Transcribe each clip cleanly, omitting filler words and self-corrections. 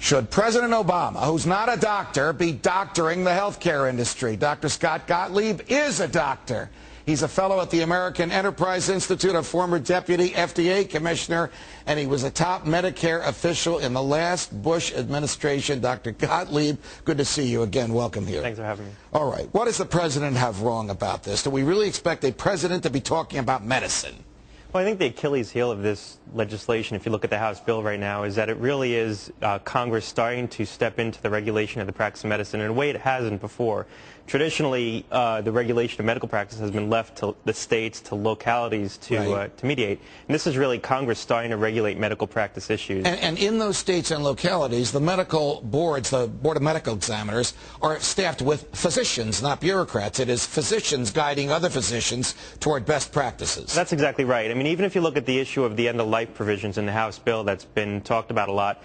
Should President Obama, who's not a doctor, be doctoring the healthcare industry? Dr. Scott Gottlieb is a doctor. He's a fellow at the American Enterprise Institute, a former deputy FDA commissioner, and he was a top Medicare official in the last Bush administration. Dr. Gottlieb, good to see you again. Welcome here. Thanks for having me. All right. What does the president have wrong about this? Do we really expect a president to be talking about medicine? Well, I think the Achilles heel of this legislation, if you look at the House bill right now, is that it really is Congress starting to step into the regulation of the practice of medicine in a way it hasn't before. Traditionally, the regulation of medical practice has been left to the states, to localities to mediate. And this is really Congress starting to regulate medical practice issues. And in those states and localities, the medical boards, the Board of Medical Examiners, are staffed with physicians, not bureaucrats. It is physicians guiding other physicians toward best practices. That's exactly right. I mean, even if you look at the issue of the end-of-life provisions in the House bill that's been talked about a lot,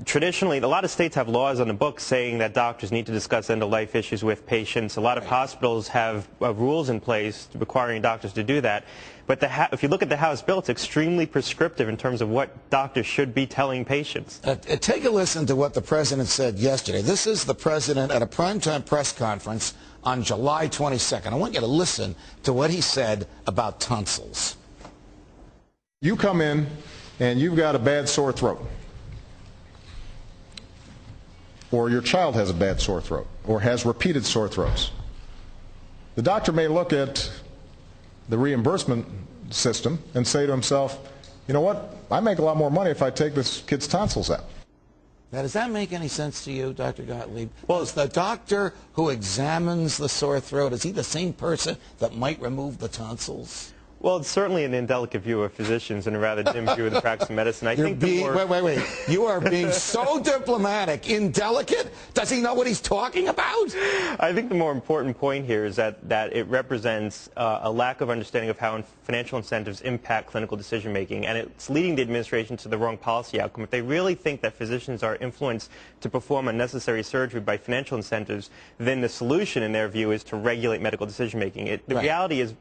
traditionally, a lot of states have laws on the books saying that doctors need to discuss end-of-life issues with patients. A lot of hospitals have rules in place requiring doctors to do that. But if you look at the House bill, it's extremely prescriptive in terms of what doctors should be telling patients. Take a listen to what the president said yesterday. This is the president at a primetime press conference on July 22nd. I want you to listen to what he said about tonsils. You come in and you've got a bad sore throat, or your child has a bad sore throat, or has repeated sore throats. The doctor may look at the reimbursement system and say to himself, you know what, I make a lot more money if I take this kid's tonsils out. Now, does that make any sense to you, Dr. Gottlieb? Well, is the doctor who examines the sore throat, is he the same person that might remove the tonsils? Well, it's certainly an indelicate view of physicians and a rather dim view of the practice of medicine. Wait. You are being so diplomatic. Indelicate? Does he know what he's talking about? I think the more important point here is that it represents a lack of understanding of how financial incentives impact clinical decision-making, and it's leading the administration to the wrong policy outcome. If they really think that physicians are influenced to perform unnecessary surgery by financial incentives, then the solution, in their view, is to regulate medical decision-making. The reality is,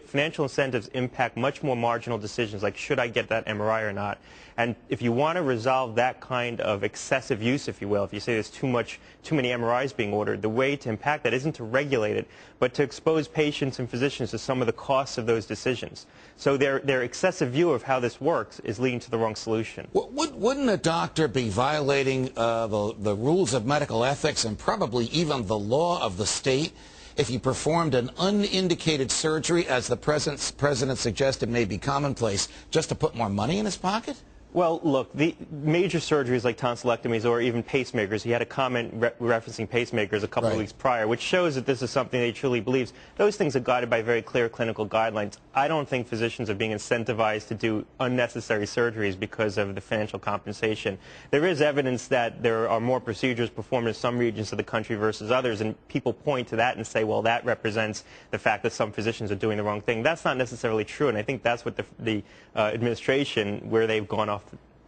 financial incentives impact much more marginal decisions, like should I get that MRI or not. And if you want to resolve that kind of excessive use, if you will, if you say there's too many MRIs being ordered, the way to impact that isn't to regulate it, but to expose patients and physicians to some of the costs of those decisions. So their excessive view of how this works is leading to the wrong solution. Wouldn't a doctor be violating the rules of medical ethics and probably even the law of the state if he performed an unindicated surgery, as the president suggested may be commonplace, just to put more money in his pocket? Well, look, the major surgeries like tonsillectomies or even pacemakers, he had a comment referencing pacemakers a couple of weeks prior, which shows that this is something that he truly believes. Those things are guided by very clear clinical guidelines. I don't think physicians are being incentivized to do unnecessary surgeries because of the financial compensation. There is evidence that there are more procedures performed in some regions of the country versus others, and people point to that and say, well, that represents the fact that some physicians are doing the wrong thing. That's not necessarily true, and I think that's what the administration, where they've gone off.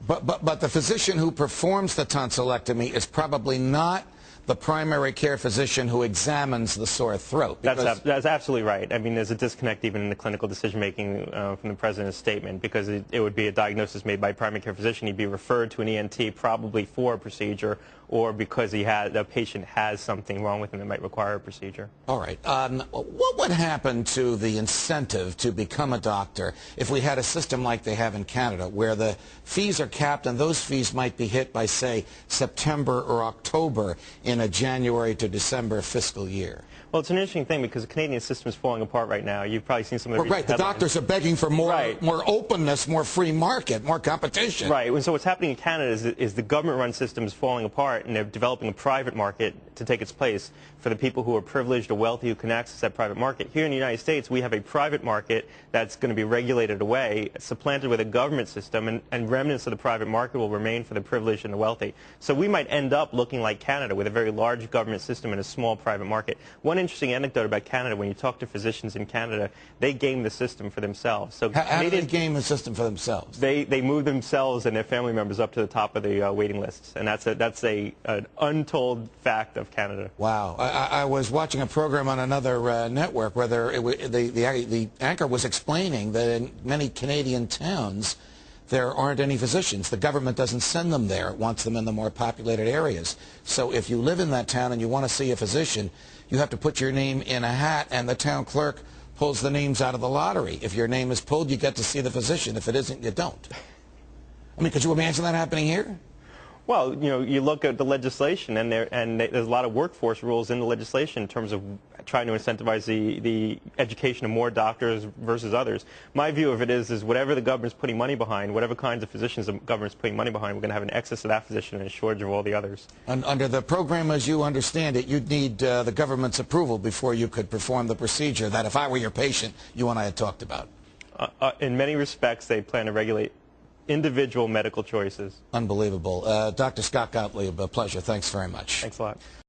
But the physician who performs the tonsillectomy is probably not the primary care physician who examines the sore throat. That's absolutely right. I mean, there's a disconnect even in the clinical decision-making from the president's statement, because it would be a diagnosis made by a primary care physician. He'd be referred to an ENT probably for a procedure, or because the patient has something wrong with him that might require a procedure. All right. What would happen to the incentive to become a doctor if we had a system like they have in Canada, where the fees are capped and those fees might be hit by, say, September or October in a January to December fiscal year? Well, it's an interesting thing because the Canadian system is falling apart right now. You've probably seen some of the recent the headlines. doctors are begging for more openness, more free market, more competition. Right. And so what's happening in Canada is the government-run system is falling apart, and they're developing a private market to take its place for the people who are privileged or wealthy who can access that private market. Here in the United States, we have a private market that's going to be regulated away, supplanted with a government system, and remnants of the private market will remain for the privileged and the wealthy. So we might end up looking like Canada, with a very large government system and a small private market. One interesting anecdote about Canada, when you talk to physicians in Canada, they game the system for themselves. So how do they game the system for themselves? They move themselves and their family members up to the top of the waiting lists, and that's an untold fact of Canada. Wow. I was watching a program on another network where the anchor was explaining that in many Canadian towns, there aren't any physicians. The government doesn't send them there. It wants them in the more populated areas. So if you live in that town and you want to see a physician, you have to put your name in a hat, and the town clerk pulls the names out of the lottery. If your name is pulled, you get to see the physician. If it isn't, you don't. I mean, could you imagine that happening here? Well, you know, you look at the legislation, and there's a lot of workforce rules in the legislation in terms of trying to incentivize the education of more doctors versus others. My view of it is whatever the government's putting money behind, whatever kinds of physicians the government's putting money behind, we're going to have an excess of that physician and a shortage of all the others. And under the program as you understand it, you'd need the government's approval before you could perform the procedure that, if I were your patient, you and I had talked about. In many respects, they plan to regulate individual medical choices. Unbelievable. Dr. Scott Gottlieb, a pleasure. Thanks very much. Thanks a lot.